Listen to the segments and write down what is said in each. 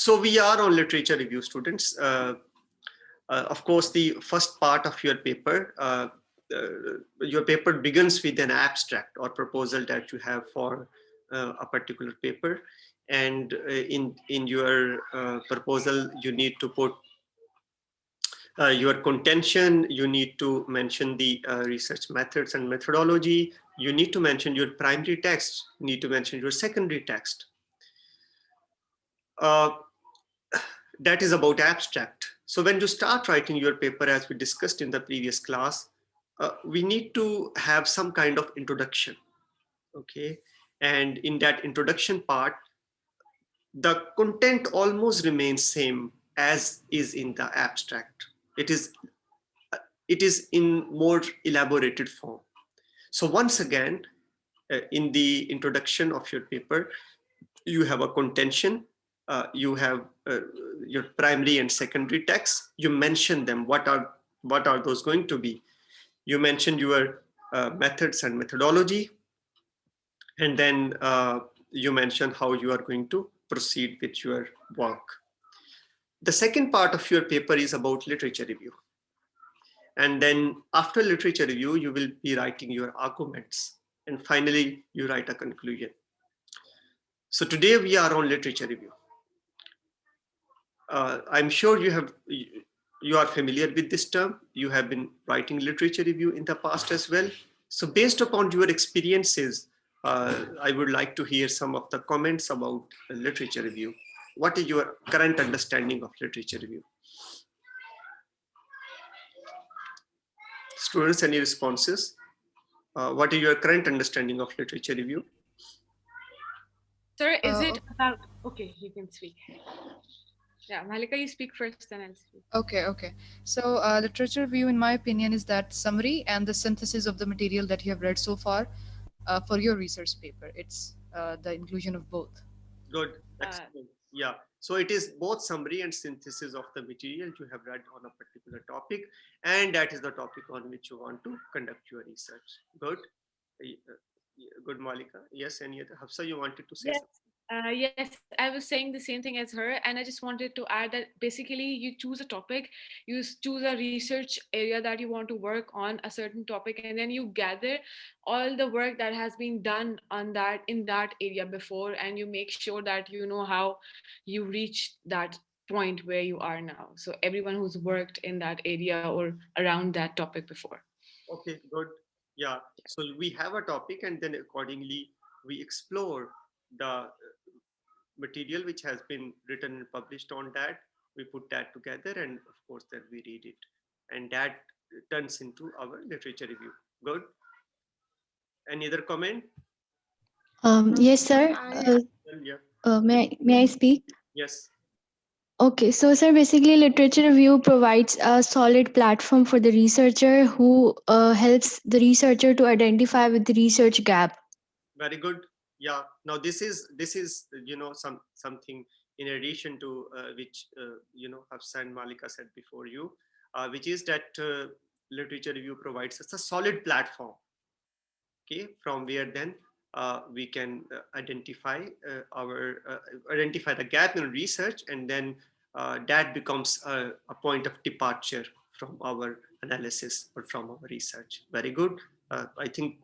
So we are on literature review, students. Of course, the first part of your paper begins with an abstract or proposal that you have for a particular paper. And in your proposal, you need to put your contention, you need to mention the research methods and methodology, you need to mention your primary text, you need to mention your secondary text. That is about abstract. So when you start writing your paper, as we discussed in the previous class, we need to have some kind of introduction, okay? And in that introduction part, the content almost remains same as is in the abstract. It is in more elaborated form. So once again, in the introduction of your paper, you have a contention, you have your primary and secondary text. You mention them. What are those going to be? You mention your methods and methodology, and then you mention how you are going to proceed with your work. The second part of your paper is about literature review. And then after literature review, you will be writing your arguments. And finally, you write a conclusion. So today we are on literature review. I'm sure you are familiar with this term. You have been writing literature review in the past as well. So based upon your experiences, I would like to hear some of the comments about literature review. What is your current understanding of literature review? Students, any responses? What is your current understanding of literature review? Sir, is it about, okay, you can speak. Yeah, Malika, you speak first, then I'll speak. Okay. So literature review, in my opinion, is that summary and the synthesis of the material that you have read so far for your research paper. It's the inclusion of both. Good, excellent. Yeah, so it is both summary and synthesis of the material you have read on a particular topic, and that is the topic on which you want to conduct your research. Good. Good, Malika. Yes, any other? Hafsa, you wanted to say Yes. something? Yes, I was saying the same thing as her, and I just wanted to add that basically you choose a topic, you choose a research area that you want to work on a certain topic, and then you gather all the work that has been done on that in that area before, and you make sure that you know how you reach that point where you are now. So everyone who's worked in that area or around that topic before. Okay, good. Yeah, so we have a topic, and then accordingly we explore the material which has been written and published on that. We put that together, and of course then we read it, and that turns into our literature review. Good. Any other comment? Yes, sir. Yeah. May I speak? Yes. Okay, so sir, basically, literature review provides a solid platform for the researcher who helps the researcher to identify with the research gap. Very good. Yeah. Now this is something in addition to which Hafsa and Malika said before you, which is that literature review provides us a solid platform. Okay, from where then we can identify identify the gap in research, and then that becomes a point of departure from our analysis or from our research. Very good. I think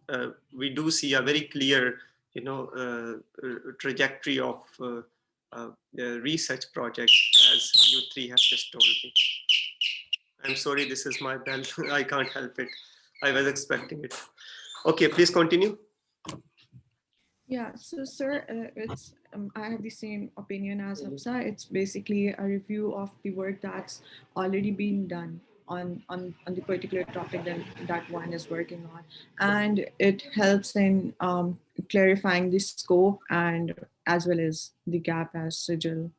we do see a very clear, trajectory of the research project, as you three have just told me. I'm sorry, this is my bell. I can't help it. I was expecting it. Okay, please continue. Yeah, so sir, I have the same opinion as Hafsa. It's basically a review of the work that's already been done on the particular topic that one is working on, and it helps in clarifying the scope and as well as the gap, as Sijil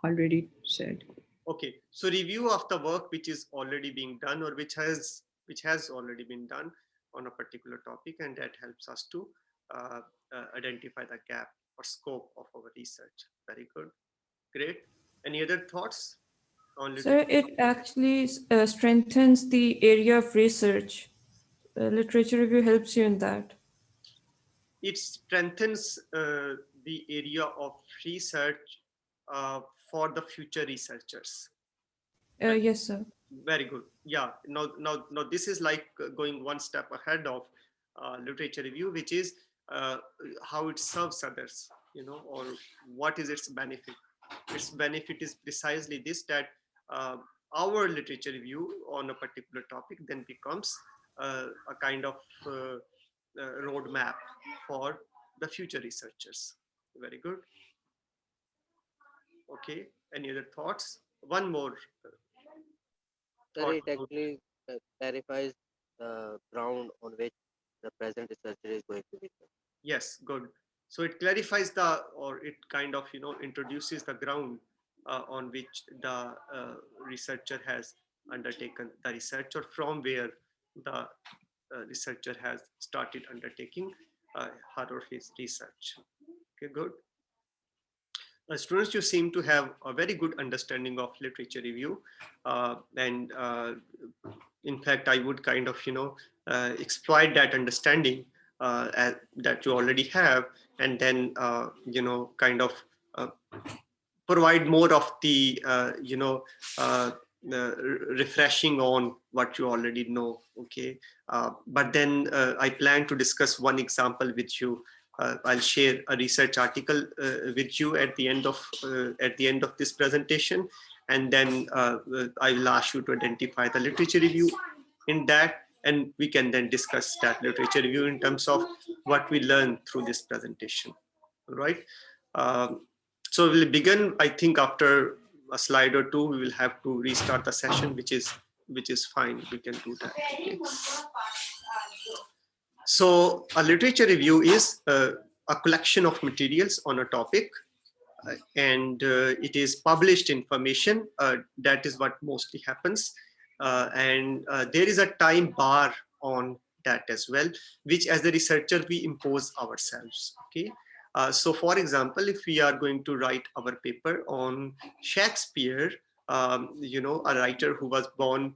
already said. Okay, so review of the work which is already being done, or which has already been done on a particular topic, and that helps us to identify the gap or scope of our research. Very good, great. Any other thoughts on So it actually strengthens the area of research. Literature review helps you in that. It strengthens the area of research for the future researchers? Yes, sir. Very good. Yeah. Now, this is like going one step ahead of literature review, which is how it serves others, or what is its benefit. Its benefit is precisely this, that uh, our literature review on a particular topic then becomes a kind of roadmap for the future researchers. Very good. Okay. Any other thoughts? One more Sir, thought it about. actually clarifies the ground on which the present researcher is going to be. Yes, good. So it clarifies the, or it kind of, introduces the ground on which the researcher has undertaken the research, or from where the researcher has started undertaking her or his research. Okay, good. Students, you seem to have a very good understanding of literature review, and in fact, I would kind of exploit that understanding that you already have, and then kind of uh, provide more of the uh, refreshing on what you already know. Okay, but then I plan to discuss one example with you. I'll share a research article with you at the end of this presentation, and then I will ask you to identify the literature review in that, and we can then discuss that literature review in terms of what we learned through this presentation. All right. Um, so we'll begin, I think, after a slide or two. We will have to restart the session, which is fine. We can do that. Okay. So a literature review is a collection of materials on a topic, and it is published information. That is what mostly happens, and there is a time bar on that as well, which as the researcher we impose ourselves. Okay. So for example, if we are going to write our paper on Shakespeare, a writer who was born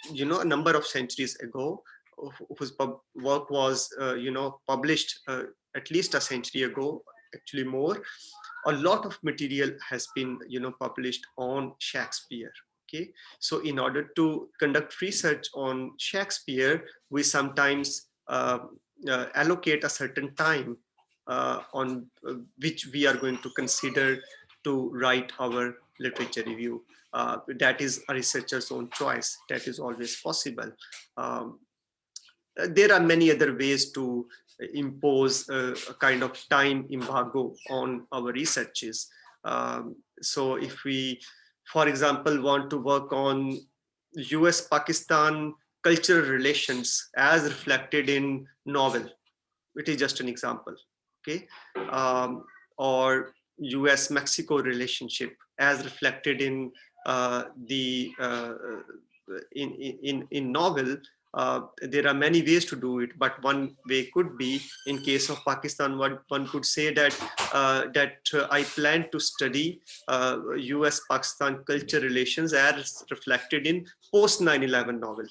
a number of centuries ago, whose work was published at least a century ago, actually more. A lot of material has been published on Shakespeare. Okay, so in order to conduct research on Shakespeare, we sometimes allocate a certain time on which we are going to consider to write our literature review. That is a researcher's own choice. That is always possible. Um, there are many other ways to impose a kind of time embargo on our researches. So if we, for example, want to work on US-Pakistan cultural relations as reflected in novel, it is just an example. Okay. um, or US-Mexico relationship as reflected in the in novel. There are many ways to do it, but one way could be, in case of Pakistan, one could say that I plan to study US-Pakistan culture relations as reflected in post 9/11 novel,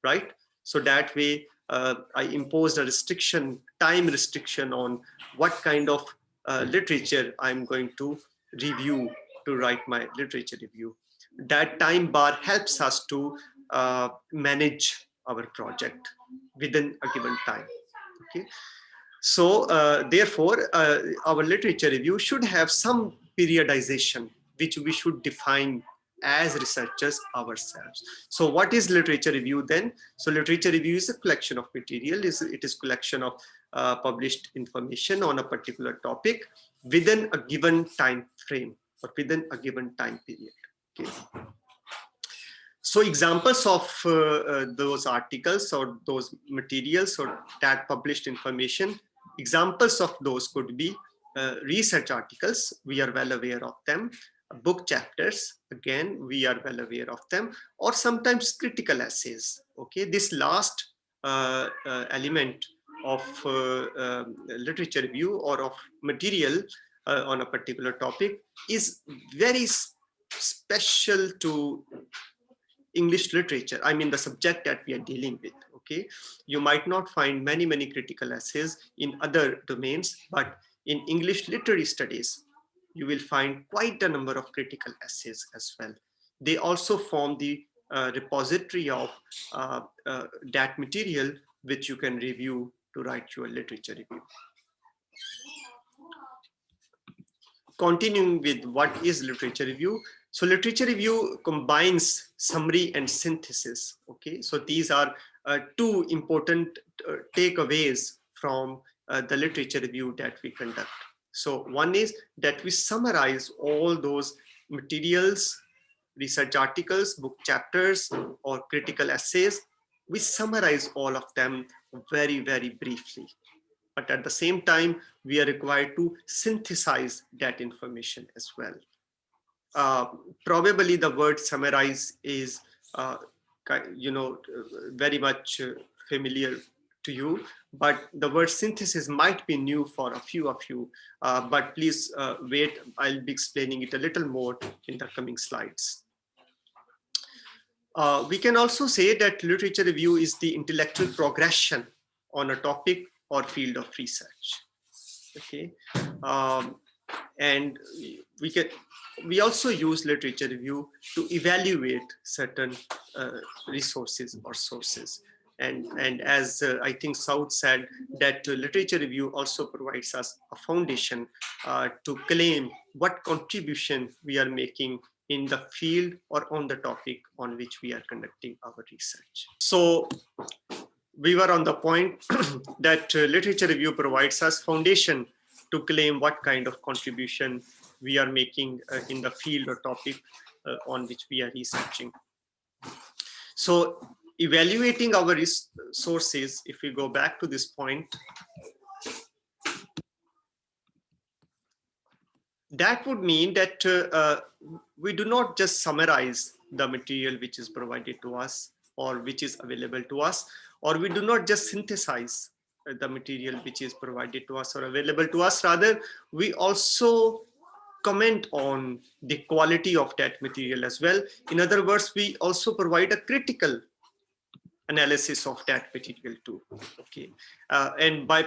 right? So that way, I imposed a restriction, time restriction, on what kind of literature I'm going to review, to write my literature review. That time bar helps us to manage our project within a given time. Okay. So therefore, our literature review should have some periodization, which we should define as researchers ourselves. So what is literature review then? So literature review is a collection of material. It is collection of published information on a particular topic within a given time frame, or within a given time period. Okay. So examples of those articles or those materials or that published information, examples of those could be research articles, we are well aware of them, book chapters, again, we are well aware of them, or sometimes critical essays. Okay, this last element of literature review or of material on a particular topic is very special to English literature. I mean, the subject that we are dealing with. Okay, you might not find many critical essays in other domains, but in English literary studies, you will find quite a number of critical essays as well. They also form the repository of that material which you can review to write your literature review. Continuing with what is literature review. So literature review combines summary and synthesis. Okay, so these are two important takeaways from the literature review that we conduct. So one is that we summarize all those materials, research articles, book chapters, or critical essays. We summarize all of them very, very briefly. But at the same time, we are required to synthesize that information as well. Probably the word summarize is, very much familiar to you, but the word synthesis might be new for a few of you, but please wait, I'll be explaining it a little more in the coming slides. We can also say that literature review is the intellectual progression on a topic or field of research. Okay, and we also use literature review to evaluate certain resources or sources. And as I think Saud said, that literature review also provides us a foundation to claim what contribution we are making in the field or on the topic on which we are conducting our research. So we were on the point that literature review provides us foundation to claim what kind of contribution we are making in the field or topic on which we are researching. So evaluating our sources, if we go back to this point, that would mean that we do not just summarize the material which is provided to us or which is available to us, or we do not just synthesize the material which is provided to us or available to us. Rather, we also comment on the quality of that material as well. In other words, we also provide a critical analysis of that material too. Okay, and by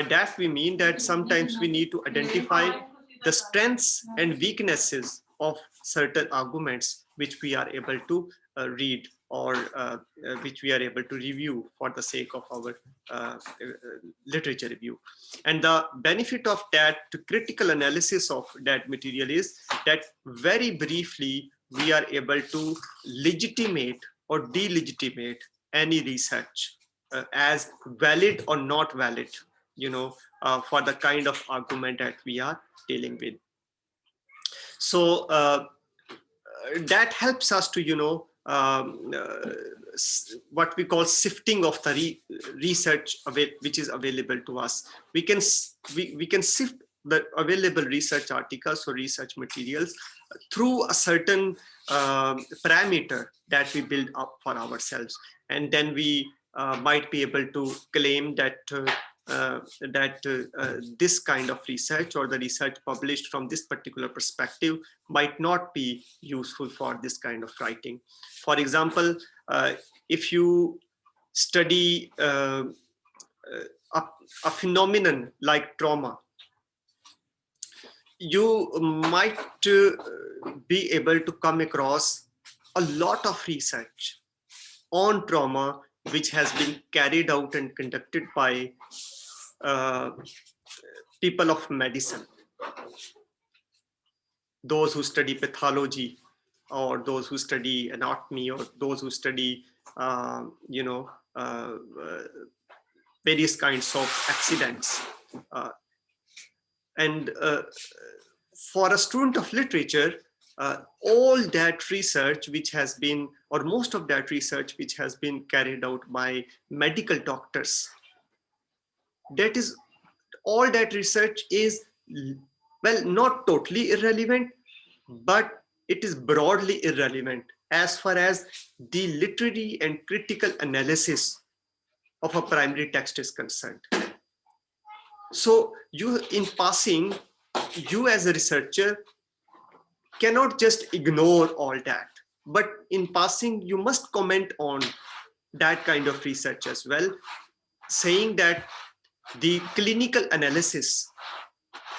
that we mean that sometimes we need to identify the strengths and weaknesses of certain arguments which we are able to read or which we are able to review for the sake of our literature review. And the benefit of that critical analysis of that material is that very briefly we are able to legitimate or delegitimate any research as valid or not valid, for the kind of argument that we are dealing with. So that helps us to, what we call sifting of the research which is available to us. We can sift the available research articles or research materials through a certain parameter that we build up for ourselves, and then we might be able to claim that this kind of research or the research published from this particular perspective might not be useful for this kind of writing. For example, if you study a phenomenon like trauma, you might be able to come across a lot of research on trauma which has been carried out and conducted by people of medicine, those who study pathology, or those who study anatomy, or those who study various kinds of accidents. And for a student of literature, all that research which has been, or most of that research which has been carried out by medical doctors, that is, all that research is, well, not totally irrelevant, but it is broadly irrelevant as far as the literary and critical analysis of a primary text is concerned. So you, in passing, you as a researcher cannot just ignore all that, but in passing, you must comment on that kind of research as well, saying that the clinical analysis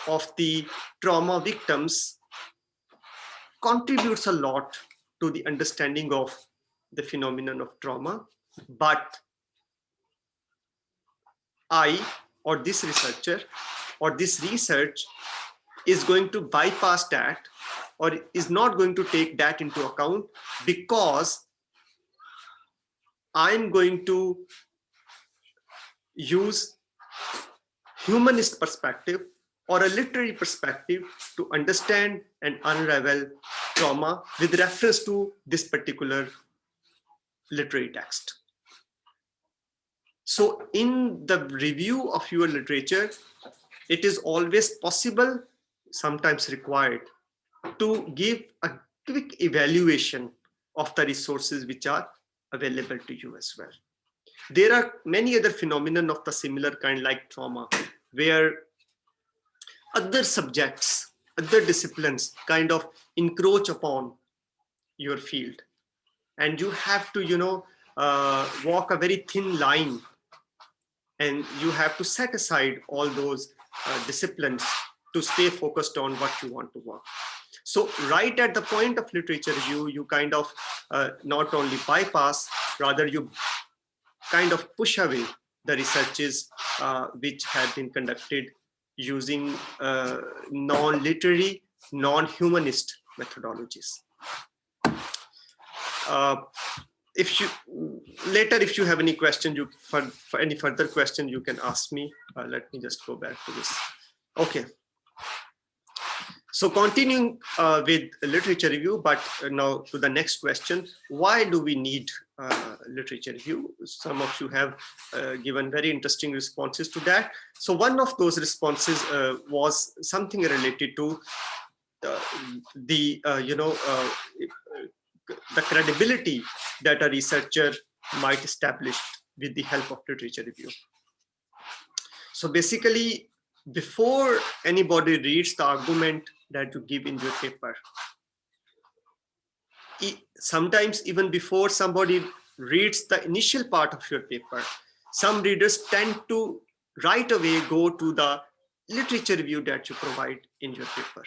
of the trauma victims contributes a lot to the understanding of the phenomenon of trauma, but I, or this researcher, or this research is going to bypass that, or is not going to take that into account, because I'm going to use humanist perspective or a literary perspective to understand and unravel trauma with reference to this particular literary text. So in the review of your literature, it is always possible, sometimes required, to give a quick evaluation of the resources which are available to you as well. There are many other phenomena of the similar kind, like trauma, where other subjects, other disciplines kind of encroach upon your field, and you have to, walk a very thin line, and you have to set aside all those disciplines to stay focused on what you want to work. So right at the point of literature review, you kind of not only bypass, rather you kind of push away the researches which have been conducted using non-literary, non-humanist methodologies. If you later, if you have any question, you for any further question, you can ask me. Let me just go back to this. Okay. So continuing with literature review, but now to the next question: why do we need literature review? Some of you have given very interesting responses to that. So one of those responses was something related to the credibility that a researcher might establish with the help of literature review. So basically, before anybody reads the argument that you give in your paper, sometimes even before somebody reads the initial part of your paper, some readers tend to right away go to the literature review that you provide in your paper.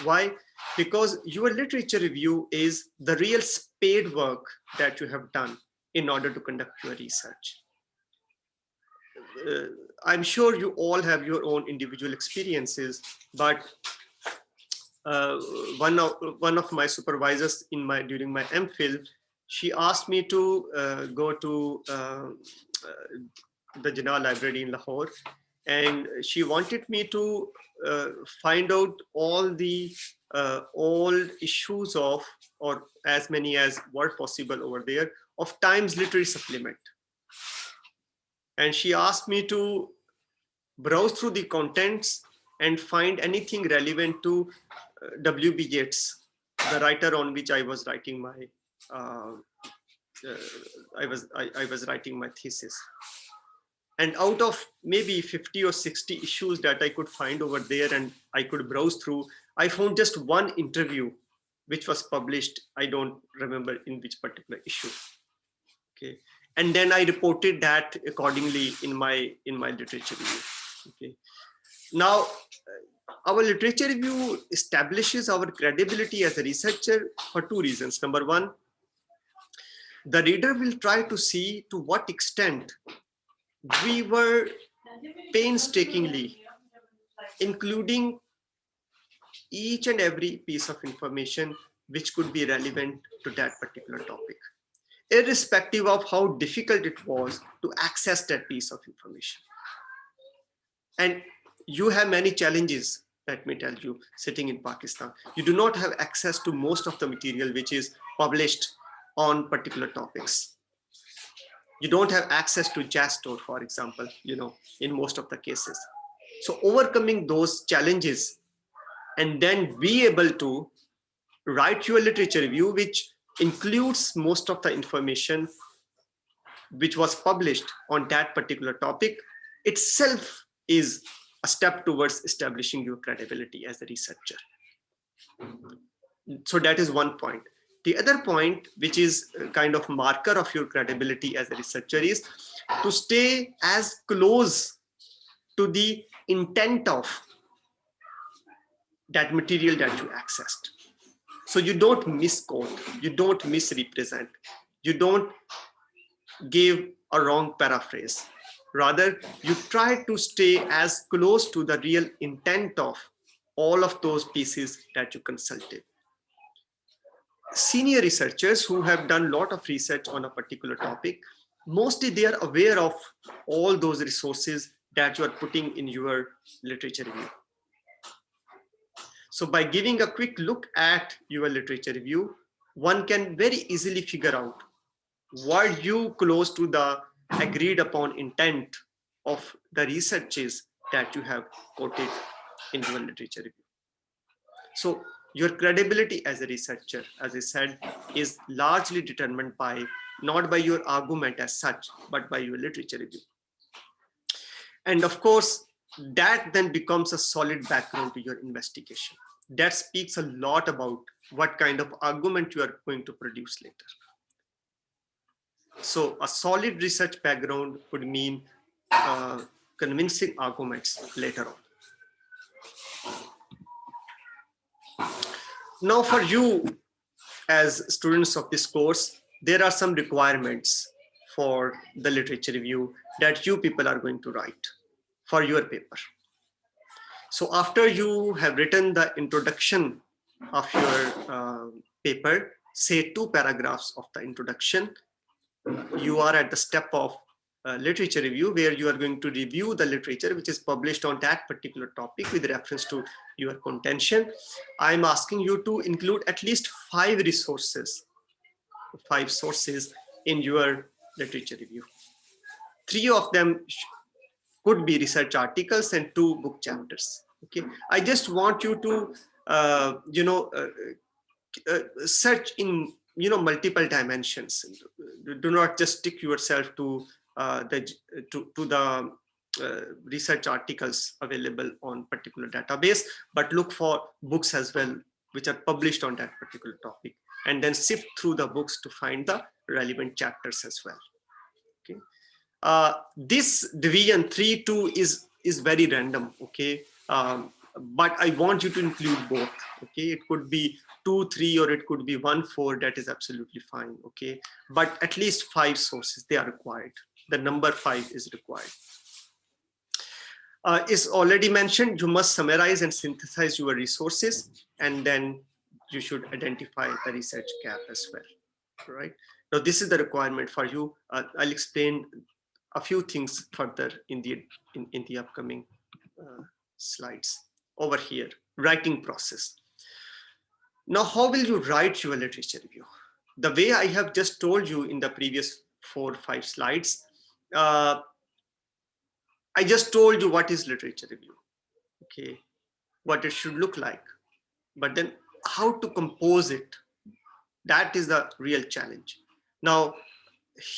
Why? Because your literature review is the real spade work that you have done in order to conduct your research. I'm sure you all have your own individual experiences, but one of my supervisors during my MPhil, she asked me to go to the Jinnah Library in Lahore, and she wanted me to find out all the old issues of, or as many as were possible over there, of Times Literary Supplement. And she asked me to browse through the contents and find anything relevant to W.B. Yeats, the writer on which I was writing my I was writing my thesis. And out of maybe 50 or 60 issues that I could find over there and I could browse through, I found just one interview which was published. I don't remember in which particular issue. Okay, and then I reported that accordingly in my literature review. Okay, now our literature review establishes our credibility as a researcher for two reasons. Number one, the reader will try to see to what extent we were painstakingly including each and every piece of information which could be relevant to that particular topic, irrespective of how difficult it was to access that piece of information. And you have many challenges, let me tell you, sitting in Pakistan. You do not have access to most of the material which is published on particular topics. You don't have access to JASTOR, for example, in most of the cases. So overcoming those challenges and then be able to write your literature review, which includes most of the information which was published on that particular topic, itself is a step towards establishing your credibility as a researcher. So that is one point. The other point, which is a kind of marker of your credibility as a researcher, is to stay as close to the intent of that material that you accessed. So you don't misquote, you don't misrepresent, you don't give a wrong paraphrase. Rather, you try to stay as close to the real intent of all of those pieces that you consulted. Senior researchers who have done a lot of research on a particular topic, mostly they are aware of all those resources that you are putting in your literature review. So by giving a quick look at your literature review, one can very easily figure out were you close to the agreed upon intent of the researches that you have quoted in your literature review. So your credibility as a researcher, as I said, is largely determined by not by your argument as such, but by your literature review. And of course, that then becomes a solid background to your investigation. That speaks a lot about what kind of argument you are going to produce later. So a solid research background would mean convincing arguments later on. Now for you as students of this course, there are some requirements for the literature review that you people are going to write for your paper. So after you have written the introduction of your paper, say 2 paragraphs of the introduction, you are at the step of literature review, where you are going to review the literature which is published on that particular topic with reference to your contention. I'm asking you to include at least 5 resources, 5 sources in your literature review. 3 of them could be research articles and 2 book chapters. Okay, I just want you to search in multiple dimensions. Do not just stick yourself to the research articles available on particular database, but look for books as well which are published on that particular topic, and then sift through the books to find the relevant chapters as well. Okay, this division 3-2 is very random. Okay, but I want you to include both. Okay, it could be 2-3 or it could be 1-4. That is absolutely fine. Okay, but at least 5 sources, they are required. The number 5 is required. Is already mentioned, you must summarize and synthesize your resources, and then you should identify the research gap as well. Right now, this is the requirement for you. I'll explain a few things further in the upcoming slides. Over here, writing process. Now, how will you write your literature review? The way I have just told you in the previous 4 or 5 slides, I just told you what is literature review, okay, what it should look like, but then how to compose it, that is the real challenge. Now,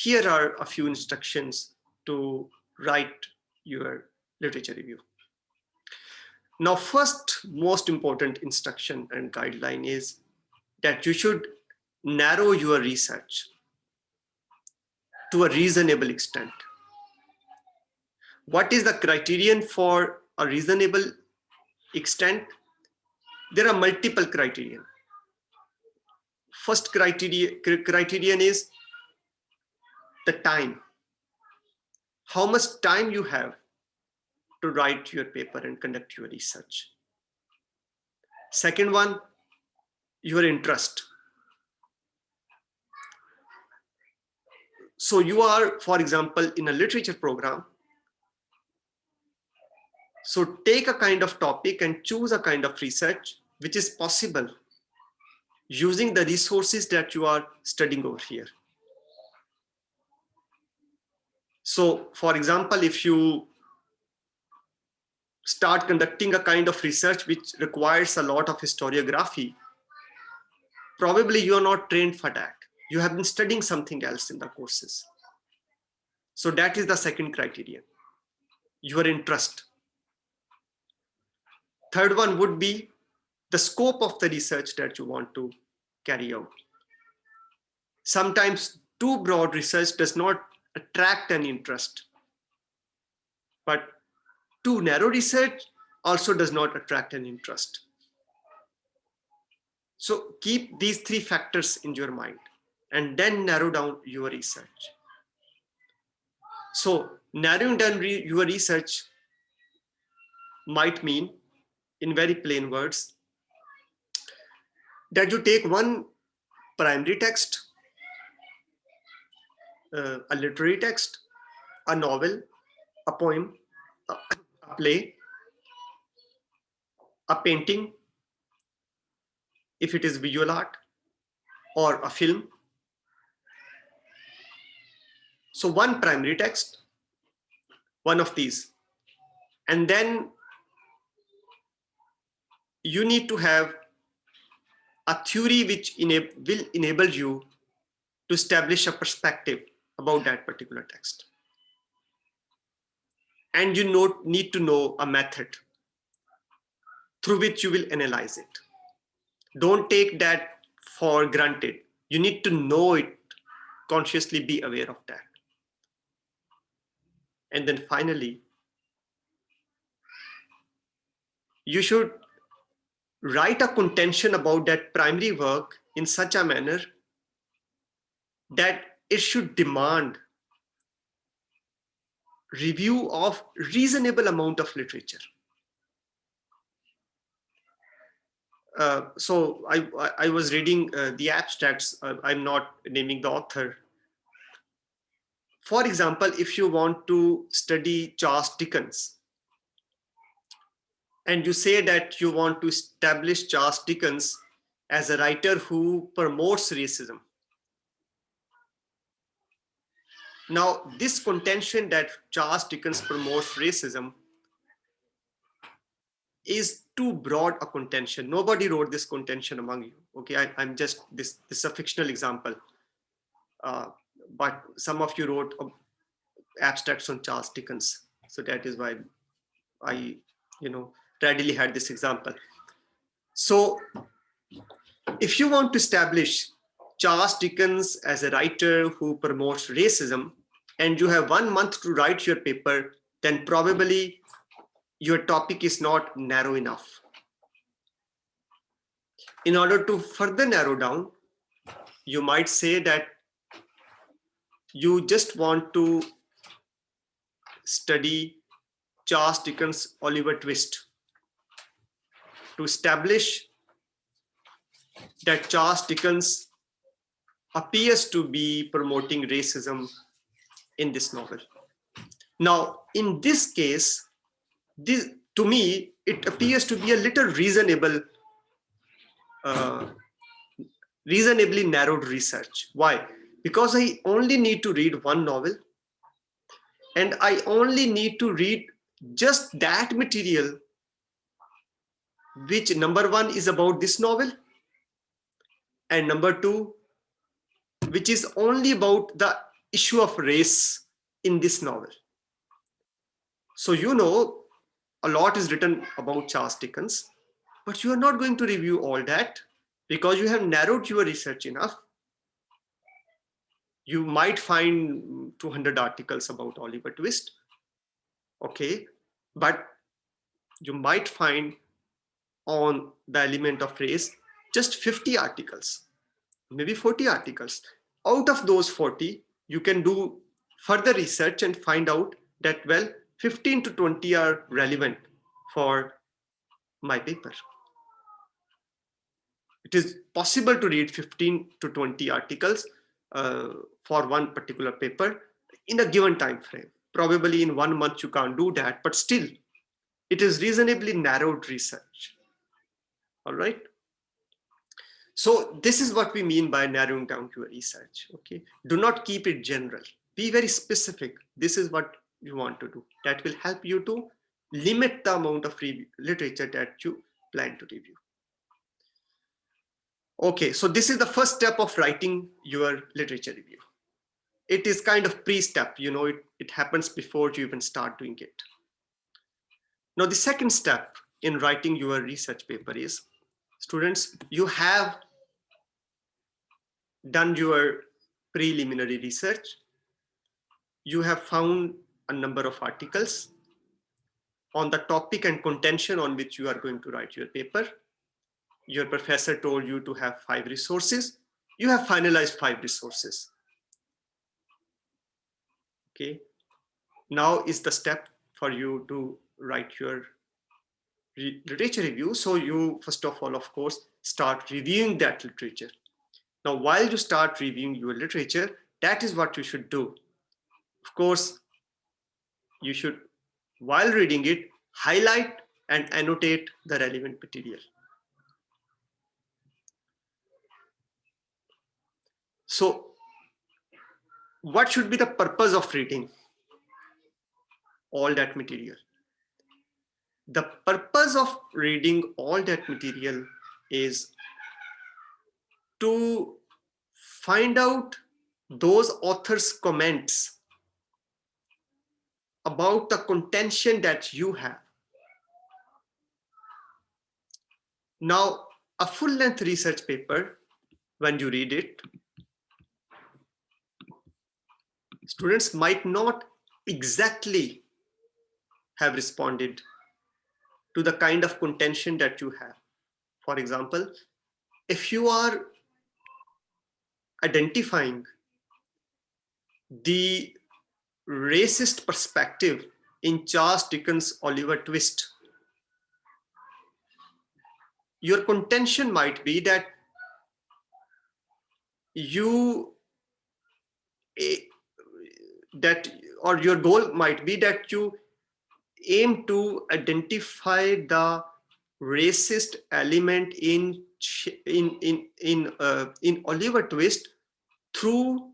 here are a few instructions to write your literature review. Now, first most important instruction and guideline is that you should narrow your research to a reasonable extent. What is the criterion for a reasonable extent? There are multiple criterion. First criterion is the time. How much time you have to write your paper and conduct your research. Second one, your interest. So you are, for example, in a literature program. So take a kind of topic and choose a kind of research which is possible using the resources that you are studying over here. So for example, if you start conducting a kind of research which requires a lot of historiography, probably you are not trained for that. You have been studying something else in the courses. So that is the second criterion, your interest. Third one would be the scope of the research that you want to carry out. Sometimes too broad research does not attract an interest, but too narrow research also does not attract an interest. So keep these three factors in your mind and then narrow down your research. So narrowing down your research might mean, in very plain words, that you take one primary text, a literary text, a novel, a poem, a play, a painting, if it is visual art, or a film. So one primary text, one of these, and then you need to have a theory which will enable you to establish a perspective about that particular text. And you need to know a method through which you will analyze it. Don't take that for granted. You need to know it, consciously be aware of that. And then finally, you should write a contention about that primary work in such a manner that it should demand review of reasonable amount of literature. So I was reading the abstracts. I'm not naming the author. For example, if you want to study Charles Dickens, and you say that you want to establish Charles Dickens as a writer who promotes racism. Now, this contention that Charles Dickens promotes racism is too broad a contention. Nobody wrote this contention among you. Okay, I'm just, this is a fictional example. But some of you wrote abstracts on Charles Dickens. So that is why I, readily had this example. So if you want to establish Charles Dickens as a writer who promotes racism, and you have 1 month to write your paper, then probably your topic is not narrow enough. In order to further narrow down, you might say that you just want to study Charles Dickens' Oliver Twist to establish that Charles Dickens appears to be promoting racism in this novel. Now, in this case, to me, it appears to be a little reasonably narrowed research. Why? Because I only need to read one novel, and I only need to read just that material which, number one, is about this novel, and number two, which is only about the issue of race in this novel. So a lot is written about Charles Dickens, but you are not going to review all that because you have narrowed your research enough. You might find 200 articles about Oliver Twist, okay, but you might find on the element of race just 50 articles, maybe 40 articles. Out of those 40, you can do further research and find out that, well, 15 to 20 are relevant for my paper. It is possible to read 15 to 20 articles for one particular paper in a given time frame. Probably in 1 month you can't do that, but still it is reasonably narrowed research. All right. So this is what we mean by narrowing down your research. Okay. Do not keep it general. Be very specific. This is what you want to do. That will help you to limit the amount of literature that you plan to review. Okay, so this is the first step of writing your literature review. It is kind of pre-step, it happens before you even start doing it. Now, the second step in writing your research paper is, students, you have done your preliminary research. You have found a number of articles on the topic and contention on which you are going to write your paper. Your professor told you to have 5 resources. You have finalized 5 resources. Okay. Now is the step for you to write your literature review. So you, first of all, of course, start reviewing that literature. Now, while you start reviewing your literature, that is what you should do. Of course, you should, while reading it, highlight and annotate the relevant material. So what should be the purpose of reading all that material? The purpose of reading all that material is to find out those authors' comments about the contention that you have. Now, a full-length research paper, when you read it, students might not exactly have responded to the kind of contention that you have. For example, if you are identifying the racist perspective in Charles Dickens' Oliver Twist, your contention might be that you that or your goal might be that you aim to identify the racist element in Oliver Twist through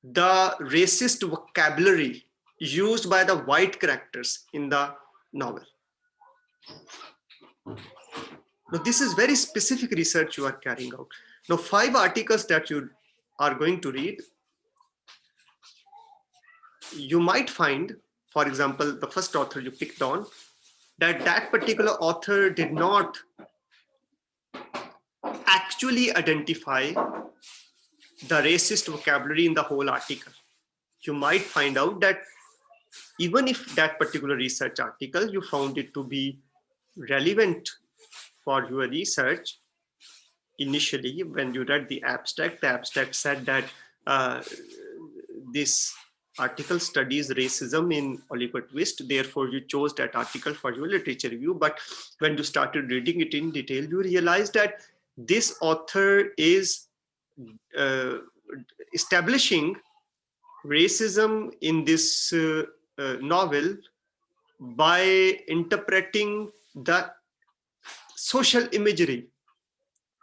the racist vocabulary used by the white characters in the novel. Now, this is very specific research you are carrying out. Now, 5 articles that you are going to read, you might find, for example, the first author you picked on, that particular author did not actually identify the racist vocabulary in the whole article. You might find out that even if that particular research article you found it to be relevant for your research, initially when you read the abstract said that this article studies racism in Oliver Twist, therefore you chose that article for your literature review. But when you started reading it in detail, you realized that this author is establishing racism in this novel by interpreting the social imagery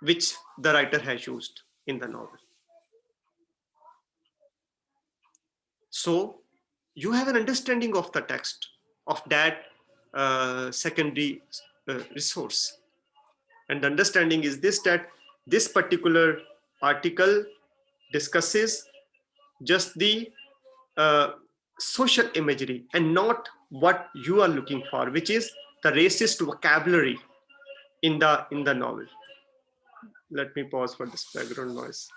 which the writer has used in the novel. So you have an understanding of the text of that secondary resource. And the understanding is this, that this particular article discusses just the social imagery and not what you are looking for, which is the racist vocabulary in the novel. Let me pause for this background noise.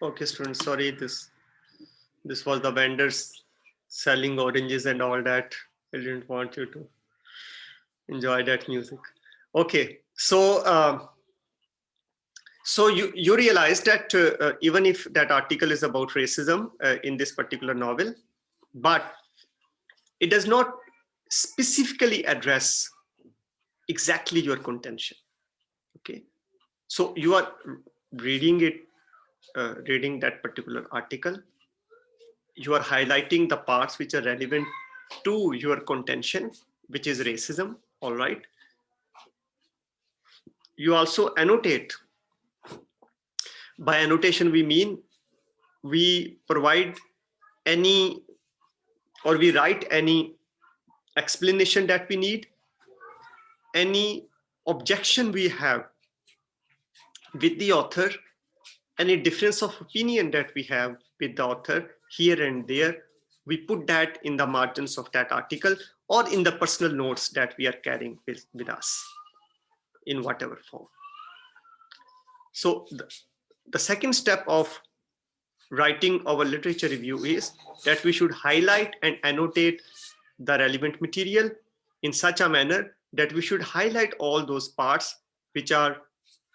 Okay, students, sorry, this was the vendors selling oranges and all that. I didn't want you to enjoy that music. Okay, so you realize that even if that article is about racism in this particular novel, but it does not specifically address exactly your contention. Okay, so you are reading it, reading that particular article. You are highlighting the parts which are relevant to your contention, which is racism. All right. You also annotate. By annotation, we mean we provide any, or we write any explanation that we need, any objection we have with the author, any difference of opinion that we have with the author here and there. We put that in the margins of that article or in the personal notes that we are carrying with us in whatever form. So the second step of writing our literature review is that we should highlight and annotate the relevant material in such a manner that we should highlight all those parts which are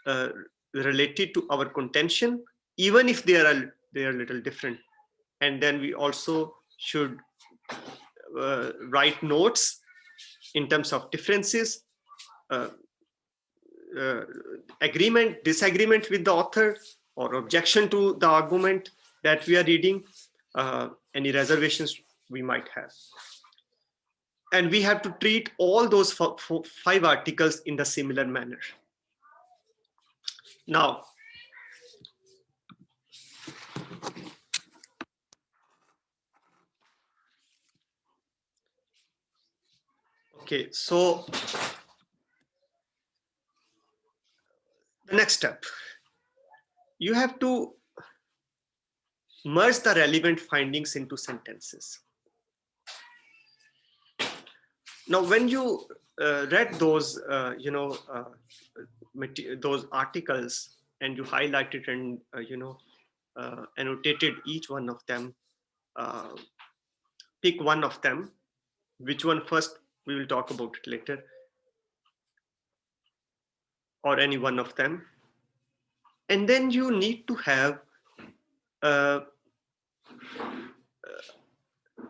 uh, related to our contention, even if they are a little different. And then we also should write notes in terms of differences, uh, agreement, disagreement with the author, or objection to the argument that we are reading, any reservations we might have. And we have to treat all those 5 articles in the similar manner. Now, okay, so the next step, you have to merge the relevant findings into sentences. Now, when you read those, those articles and you highlighted and, annotated each one of them, pick one of them. Which one first, we will talk about it later, or any one of them. And then you need to have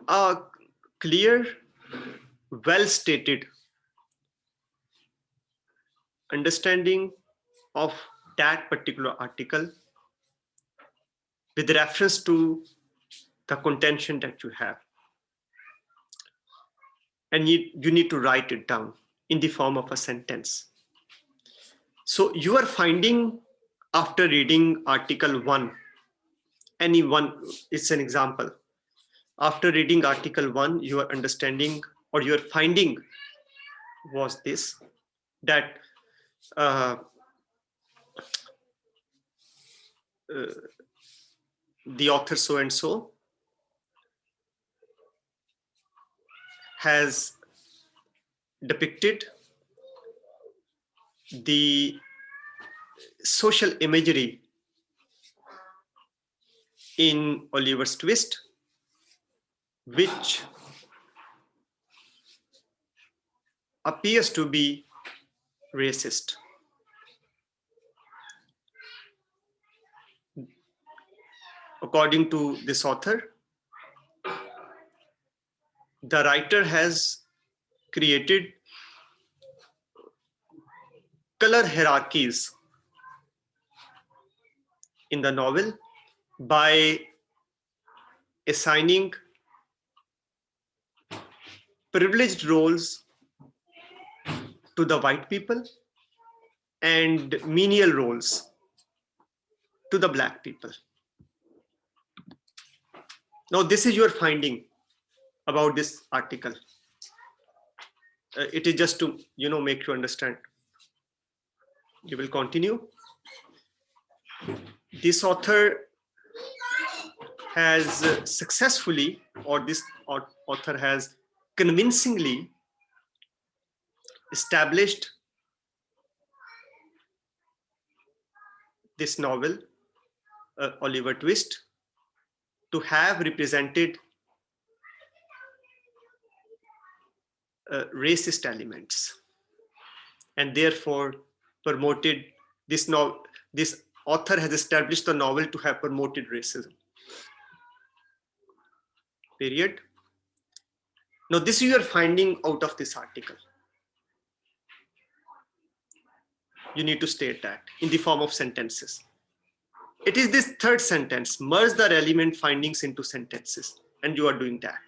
a clear, well-stated understanding of that particular article with reference to the contention that you have. And you need to write it down in the form of a sentence. So you are finding, after reading article 1, any one, it's an example. After reading article 1, your understanding or your finding was this, that the author so and so has depicted the social imagery in Oliver's Twist, which appears to be racist. According to this author, the writer has created color hierarchies in the novel by assigning privileged roles to the white people and menial roles to the black people. Now, this is your finding about this article. It is just to, make you understand. You will continue. This author has successfully, or this author has convincingly established this novel Oliver Twist to have represented racist elements, and therefore promoted this novel. This author has established the novel to have promoted racism. Period. Now, this you are finding out of this article. You need to state that in the form of sentences. It is this third sentence, merge the relevant findings into sentences, and you are doing that.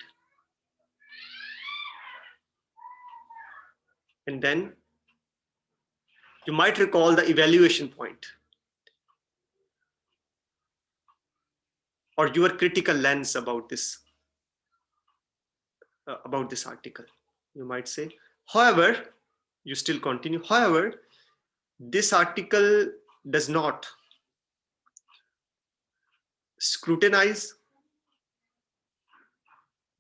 And then you might recall the evaluation point or your critical lens about this article. You might say, however, you still continue. However, this article does not scrutinize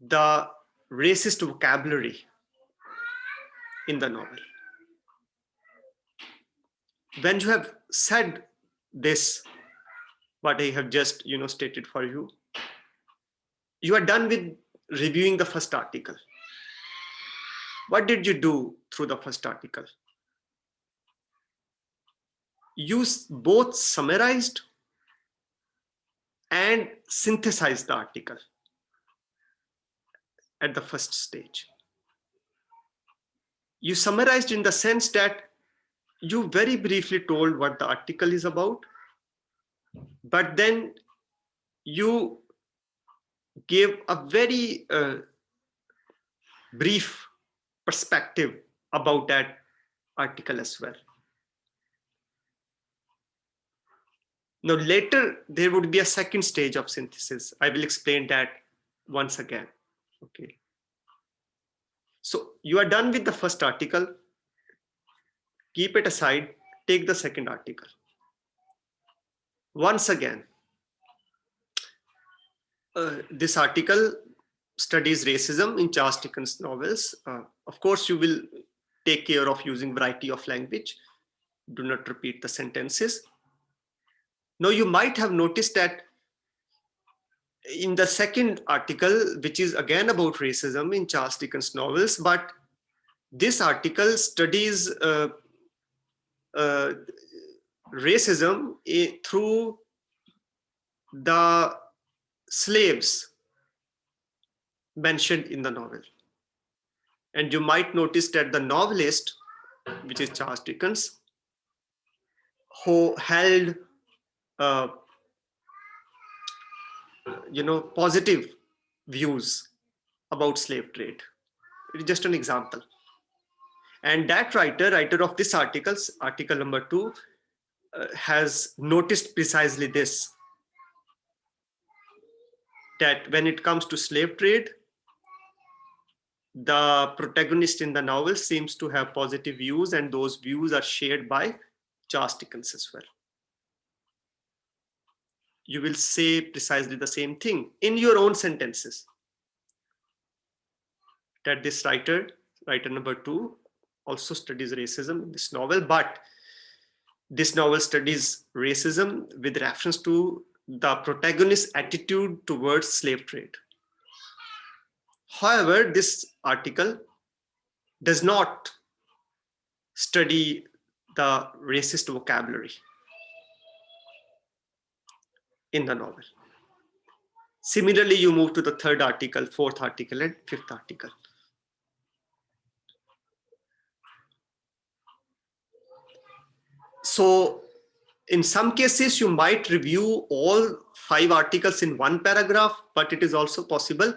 the racist vocabulary in the novel. When you have said this, what I have just stated for you, you are done with reviewing the first article. What did you do through the first article? You both summarized and synthesized the article at the first stage. You summarized in the sense that you very briefly told what the article is about, but then you gave a very brief perspective about that article as well. Now, later, there would be a second stage of synthesis. I will explain that once again. Okay. So you are done with the first article. Keep it aside. Take the second article. Once again, this article studies racism in Charles Dickens' novels. Of course, you will take care of using variety of language. Do not repeat the sentences. Now, you might have noticed that in the second article, which is again about racism in Charles Dickens' novels, but this article studies racism through the slaves mentioned in the novel. And you might notice that the novelist, which is Charles Dickens, who held positive views about slave trade. It is just an example. And that writer of this article number 2, has noticed precisely this, that when it comes to slave trade, the protagonist in the novel seems to have positive views, and those views are shared by Charles Dickens as well. You will say precisely the same thing in your own sentences, that this writer number 2, also studies racism in this novel, but this novel studies racism with reference to the protagonist's attitude towards slave trade. However, this article does not study the racist vocabulary in the novel. Similarly, you move to the third article, fourth article, and fifth article. So in some cases, you might review all 5 articles in one paragraph, but it is also possible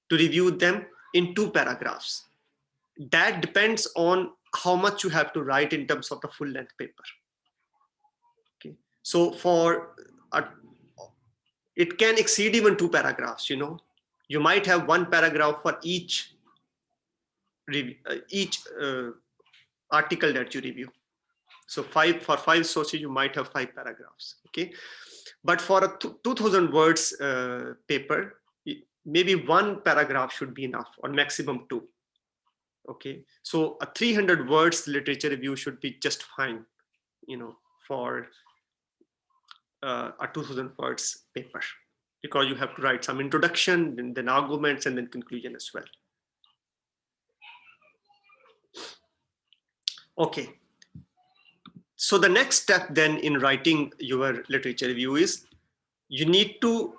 to review them in 2 paragraphs. That depends on how much you have to write in terms of the full length paper. Okay. So it can exceed even 2 paragraphs. You might have 1 paragraph for each article that you review. So for 5 sources, you might have 5 paragraphs. Okay, but for a 2000 words paper, maybe 1 paragraph should be enough, or maximum 2. Okay, so a 300 words literature review should be just fine, for a 2000 words paper, because you have to write some introduction, then arguments, and then conclusion as well. Okay. So the next step then in writing your literature review is you need to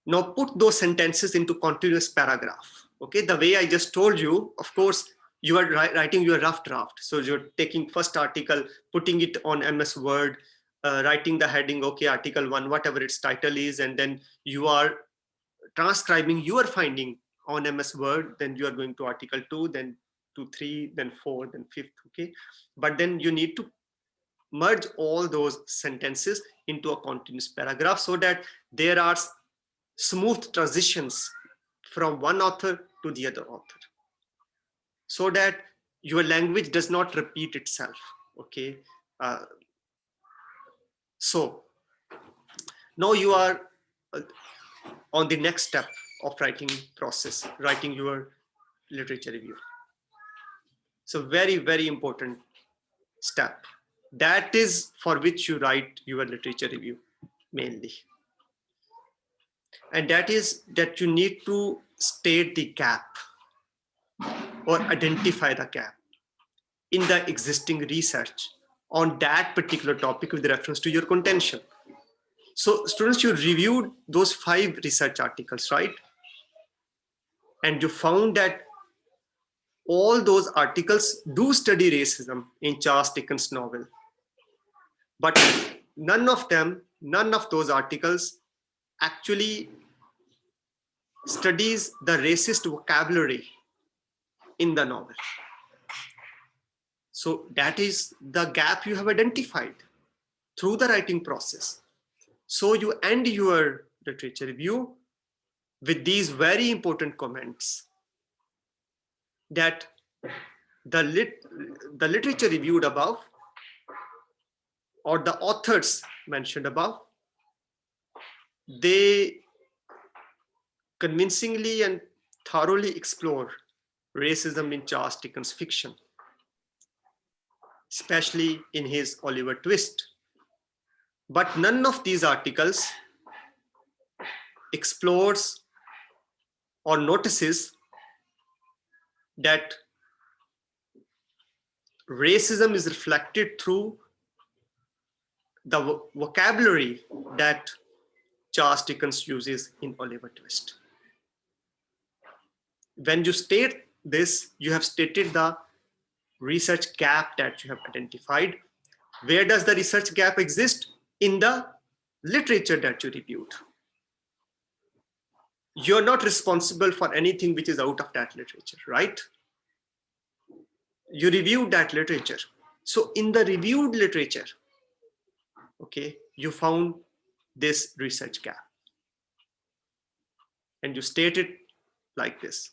now put those sentences into continuous paragraph. Okay, the way I just told you, of course, you are writing your rough draft. So you're taking first article, putting it on MS Word, writing the heading, okay, article 1, whatever its title is, and then you are transcribing your finding on MS Word, then you are going to article 2, then to 3, then 4, then 5th, okay? But then you need to merge all those sentences into a continuous paragraph so that there are smooth transitions from one author to the other author, so that your language does not repeat itself, okay? So now you are on the next step of writing process, writing your literature review. So very, very important step. That is for which you write your literature review mainly. And that is that you need to state the gap or identify the gap in the existing research on that particular topic with reference to your contention. So students, you reviewed those 5 research articles, right? And you found that all those articles do study racism in Charles Dickens' novel. But none of those articles actually studies the racist vocabulary in the novel. So that is the gap you have identified through the writing process. So you end your literature review with these very important comments that the literature reviewed above, or the authors mentioned above, they convincingly and thoroughly explore racism in Charles Dickens' fiction, especially in his Oliver Twist. But none of these articles explores or notices that racism is reflected through the vocabulary that Charles Dickens uses in Oliver Twist. When you state this, you have stated the research gap that you have identified. Where does the research gap exist? In the literature that you reviewed. You're not responsible for anything which is out of that literature, right? You reviewed that literature. So in the reviewed literature, okay, you found this research gap. And you state it like this.